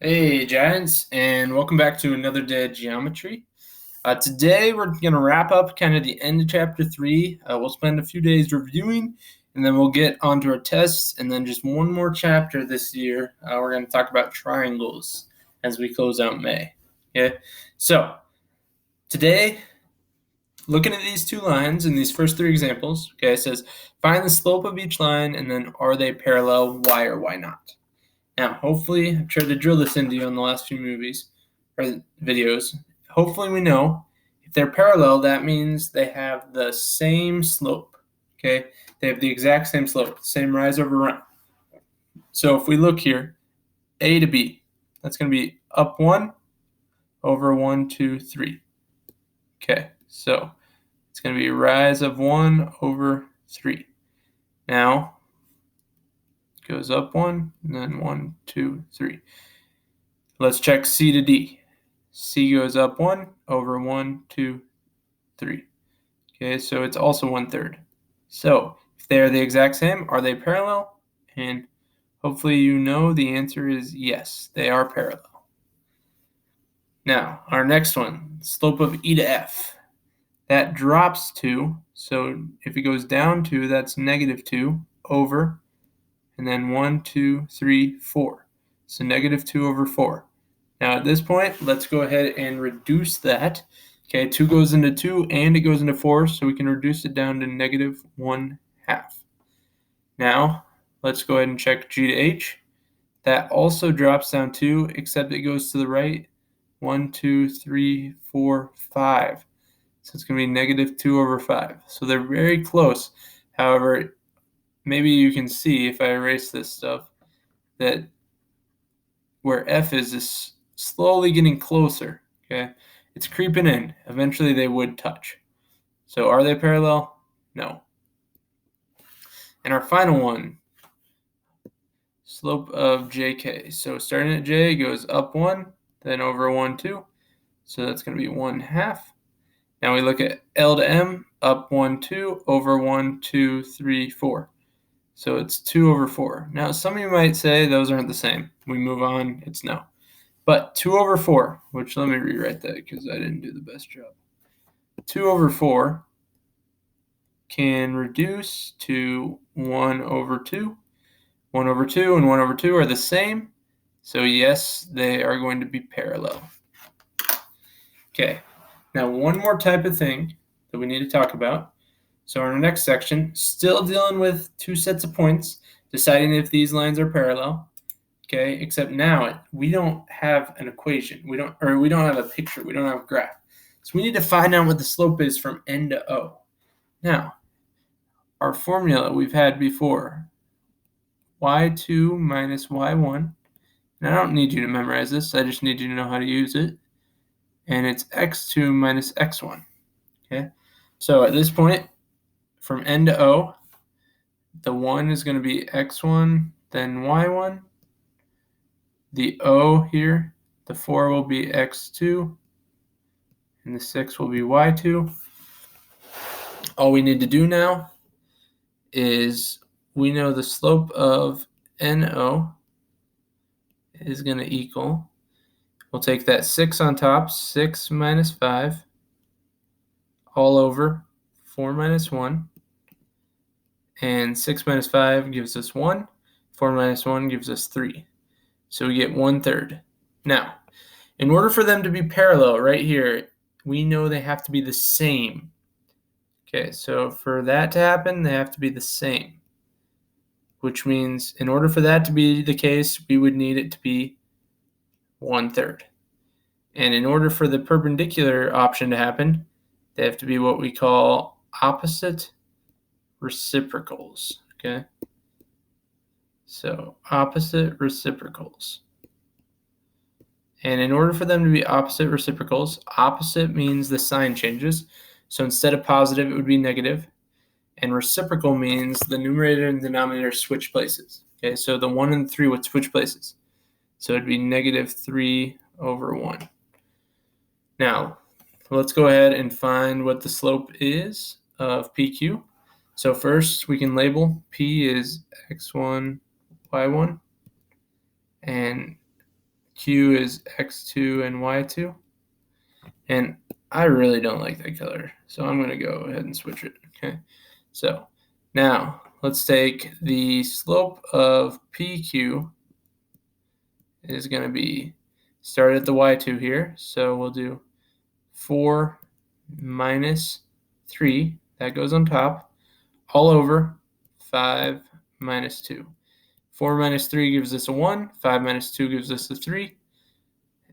Hey Giants, and welcome back to another day of geometry. Today we're going to wrap up kind of the end of chapter 3. We'll spend a few days reviewing, and then we'll get onto our tests, and then just one more chapter this year. We're going to talk about triangles as we close out May. Okay, so today, looking at these two lines in these first 3 examples, okay, it says find the slope of each line, and then are they parallel, why or why not? Now, hopefully, I've tried to drill this into you on the last few movies or videos. Hopefully, we know if they're parallel, that means they have the same slope. Okay, they have the exact same slope, same rise over run. So if we look here, A to B, that's going to be up 1 over 1, 2, 3. Okay, so it's going to be a rise of 1 over 3. Now, it goes up 1, and then 1, 2, 3. Let's check C to D. C goes up 1 over 1, 2, 3. Okay, so it's also 1/3. So if they are the exact same, are they parallel? And hopefully you know the answer is yes, they are parallel. Now, our next one, slope of E to F. That drops 2, so if it goes down 2, that's -2 over, and then 1, 2, 3, 4. So -2 over 4. Now at this point, let's go ahead and reduce that. Okay, 2 goes into 2 and it goes into 4, so we can reduce it down to -1/2. Now, let's go ahead and check G to H. That also drops down 2, except it goes to the right. 1, 2, 3, 4, 5. So it's going to be -2 over 5. So they're very close. However, maybe you can see if I erase this stuff that where F is slowly getting closer. Okay, it's creeping in. Eventually they would touch. So are they parallel? No. And our final one, slope of JK. So starting at J goes up 1, then over 1, 2. So that's going to be 1/2. Now we look at L to M, up 1, 2, over 1, 2, 3, 4. So it's 2 over 4. Now some of you might say those aren't the same. We move on, it's no. But 2 over 4, which let me rewrite that because I didn't do the best job. 2 over 4 can reduce to 1 over 2. 1 over 2 and 1 over 2 are the same. So yes, they are going to be parallel. Okay, now one more type of thing that we need to talk about. So in our next section, still dealing with 2 sets of points, deciding if these lines are parallel. Okay, except now we don't have an equation. We don't have a picture. We don't have a graph. So we need to find out what the slope is from N to O. Now, our formula we've had before, y2 minus y1. And I don't need you to memorize this. I just need you to know how to use it. And it's x2 minus x1. Okay, so at this point, from N to O, the 1 is going to be x1, then y1. The O here, the 4 will be x2, and the 6 will be y2. All we need to do now is we know the slope of NO is going to equal, we'll take that 6 on top, 6 minus 5, all over 4 minus 1, and 6 minus 5 gives us 1, 4 minus 1 gives us 3. So we get 1/3. Now, in order for them to be parallel right here, we know they have to be the same. Okay, so for that to happen, they have to be the same, which means in order for that to be the case, we would need it to be 1/3. And in order for the perpendicular option to happen, they have to be what we call opposite reciprocals. Okay, so opposite reciprocals. And in order for them to be opposite reciprocals, opposite means the sign changes. So instead of positive, it would be negative. And reciprocal means the numerator and denominator switch places. Okay, so the 1 and the 3 would switch places. So it'd be -3 over 1. Now, let's go ahead and find what the slope is of PQ. So first, we can label P is x1, y1. And Q is x2 and y2. And I really don't like that color, so I'm going to go ahead and switch it. Okay, so now let's take the slope of PQ is going to be, start at the y2 here, so we'll do 4 minus 3, that goes on top, all over 5 minus 2. 4 minus 3 gives us a 1, 5 minus 2 gives us a 3,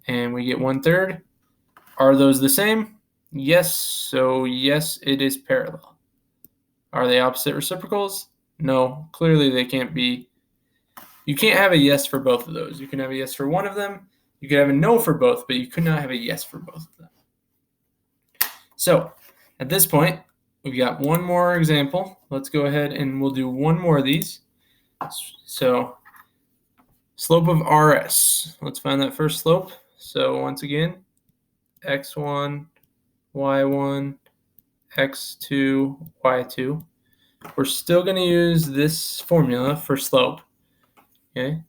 and we get 1/3. Are those the same? Yes, so yes, it is parallel. Are they opposite reciprocals? No, clearly they can't be. You can't have a yes for both of those. You can have a yes for one of them. You could have a no for both, but you could not have a yes for both of them. So at this point, we've got one more example. Let's go ahead and we'll do one more of these. So slope of RS. Let's find that first slope. So once again, x1, y1, x2, y2. We're still going to use this formula for slope, okay?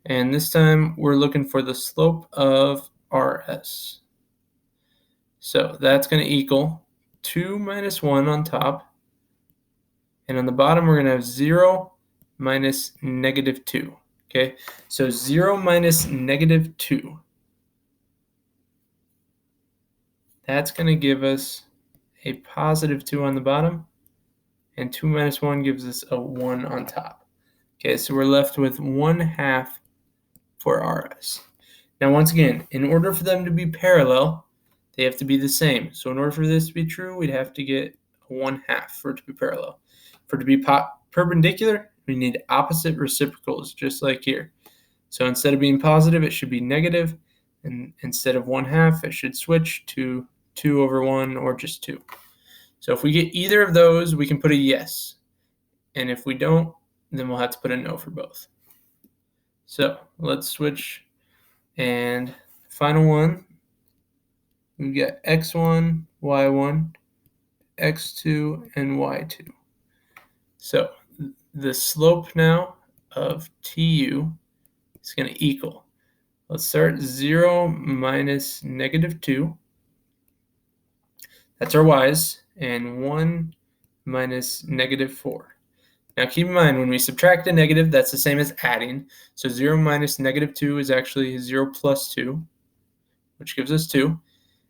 And this time we're looking for the slope of RS. So that's going to equal 2 minus 1 on top. And on the bottom, we're going to have 0 minus negative 2, okay? So 0 minus negative 2. That's going to give us a positive 2 on the bottom. And 2 minus 1 gives us a 1 on top. Okay, so we're left with 1/2 for RS. Now, once again, in order for them to be parallel, they have to be the same. So in order for this to be true, we'd have to get a 1/2 for it to be parallel. For it to be perpendicular, we need opposite reciprocals, just like here. So instead of being positive, it should be negative. And instead of 1/2, it should switch to 2/1 or just 2. So if we get either of those, we can put a yes. And if we don't, then we'll have to put a no for both. So let's switch. And final one, we've got x1, y1, x2, and y2. So the slope now of TU is going to equal, let's start 0 minus negative 2. That's our y's, and 1 minus negative 4. Now keep in mind, when we subtract a negative, that's the same as adding. So 0 minus negative 2 is actually 0 plus 2, which gives us 2.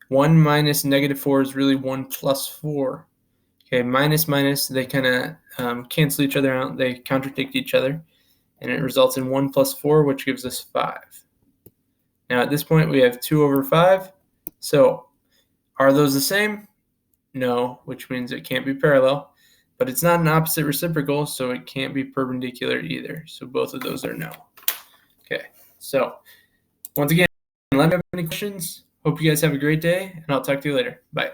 1 minus negative 4 is really 1 plus 4. Okay, minus, they kind of cancel each other out. They contradict each other. And it results in 1 plus 4, which gives us 5. Now at this point, we have 2/5. So are those the same? No, which means it can't be parallel. But it's not an opposite reciprocal, so it can't be perpendicular either. So both of those are no. Okay, so once again, let me know if you have any questions. Hope you guys have a great day, and I'll talk to you later. Bye.